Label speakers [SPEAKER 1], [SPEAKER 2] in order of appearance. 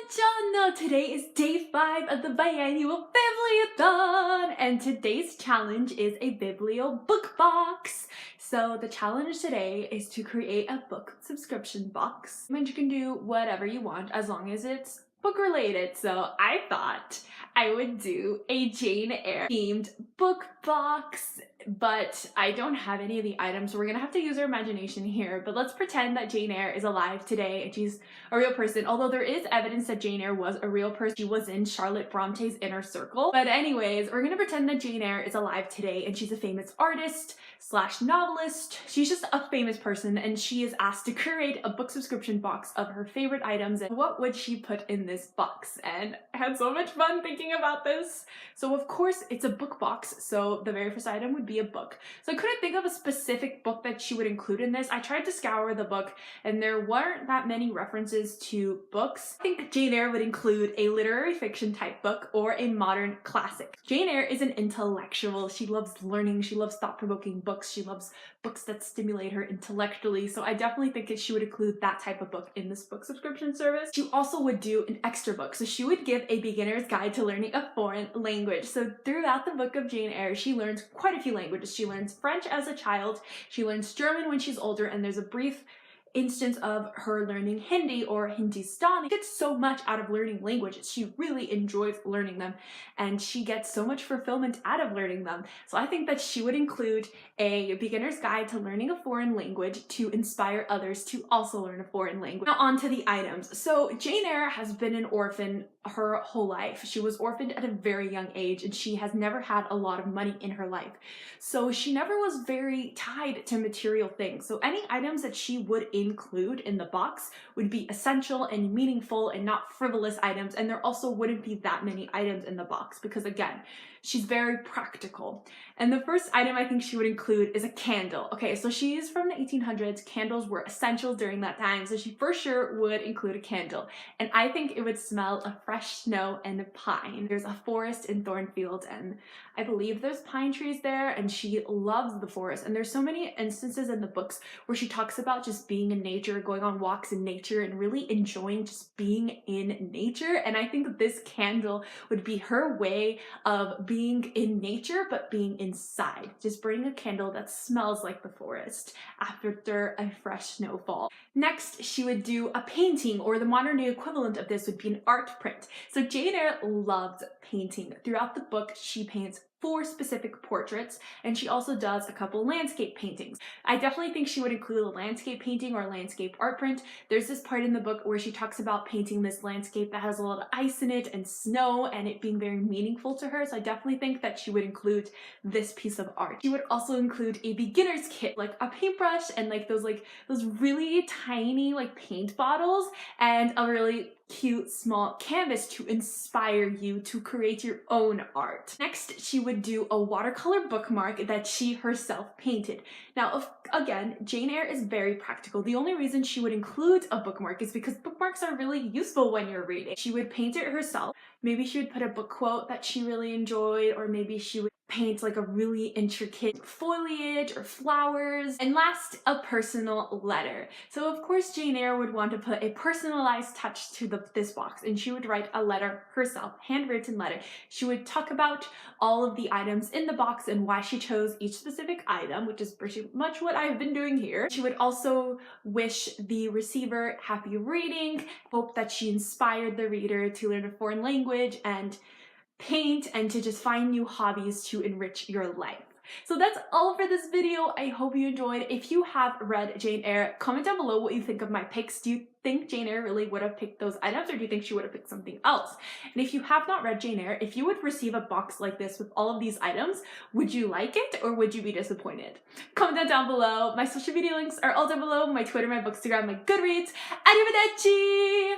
[SPEAKER 1] Buongiorno! Today is day 5 of the biannual Bibliothon, and today's challenge is a Biblio book box. So the challenge today is to create a book subscription box. I mean, you can do whatever you want as long as it's book related. So I thought I would do a Jane Eyre themed book box, but I don't have any of the items, so we're gonna have to use our imagination here. But let's pretend that Jane Eyre is alive today and she's a real person, although there is evidence that Jane Eyre was a real person. She was in Charlotte Bronte's inner circle. But anyways, we're gonna pretend that Jane Eyre is alive today and she's a famous artist slash novelist. She's just a famous person, and she is asked to curate a book subscription box of her favorite items. And what would she put in this box? And I had so much fun thinking about this. So of course it's a book box, so the very first item would be a book. So I couldn't think of a specific book that she would include in this. I tried to scour the book and there weren't that many references to books. I think Jane Eyre would include a literary fiction type book or a modern classic. Jane Eyre is an intellectual. She loves learning. She loves thought-provoking books. She loves books that stimulate her intellectually. So I definitely think that she would include that type of book in this book subscription service. She also would do an extra book. So she would give a beginner's guide to learning a foreign language. So throughout the book of Jane Eyre, she learns quite a few languages. She learns French as a child. She learns German when she's older, and there's a brief instance of her learning Hindi or Hindustani. She gets so much out of learning languages. She really enjoys learning them, and she gets so much fulfillment out of learning them. So I think that she would include a beginner's guide to learning a foreign language to inspire others to also learn a foreign language. Now on to the items. So Jane Eyre has been an orphan her whole life. She was orphaned at a very young age, and she has never had a lot of money in her life. So she never was very tied to material things. So any items that she would include in the box would be essential and meaningful and not frivolous items. And there also wouldn't be that many items in the box because, again, she's very practical. And the first item I think she would include is a candle. Okay, so she's from the 1800s. Candles were essential during that time, so she for sure would include a candle. And I think it would smell of fresh snow and pine. There's a forest in Thornfield, and I believe there's pine trees there, and she loves the forest. And there's so many instances in the books where she talks about just being in nature, going on walks in nature, and really enjoying just being in nature. And I think that this candle would be her way of being in nature, but being inside. Just burning a candle that smells like the forest after a fresh snowfall. Next, she would do a painting, or the modern day equivalent of this would be an art print. So Jane Eyre loves painting. Throughout the book, she paints 4 specific portraits, and she also does a couple landscape paintings. I definitely think she would include a landscape painting or a landscape art print. There's this part in the book where she talks about painting this landscape that has a lot of ice in it and snow, and it being very meaningful to her. So I definitely think that she would include this piece of art. She would also include a beginner's kit, like a paintbrush and like those really tiny like paint bottles, and a really cute small canvas to inspire you to create your own art. Next, she would do a watercolor bookmark that she herself painted. Now, again, Jane Eyre is very practical. The only reason she would include a bookmark is because bookmarks are really useful when you're reading. She would paint it herself. Maybe she would put a book quote that she really enjoyed, or maybe she would paint like a really intricate foliage or flowers. And last, a personal letter. So of course Jane Eyre would want to put a personalized touch to this box, and she would write a letter herself, handwritten letter. She would talk about all of the items in the box and why she chose each specific item, which is pretty much what I've been doing here. She would also wish the receiver happy reading, hope that she inspired the reader to learn a foreign language and paint, and to just find new hobbies to enrich your life. So that's all for this video. I hope you enjoyed. If you have read Jane Eyre, comment down below what you think of my picks. Do you think Jane Eyre really would have picked those items, or do you think she would have picked something else? And if you have not read Jane Eyre, if you would receive a box like this with all of these items, would you like it or would you be disappointed? Comment that down below. My social media links are all down below. My Twitter, my Bookstagram, my Goodreads. Arrivederci!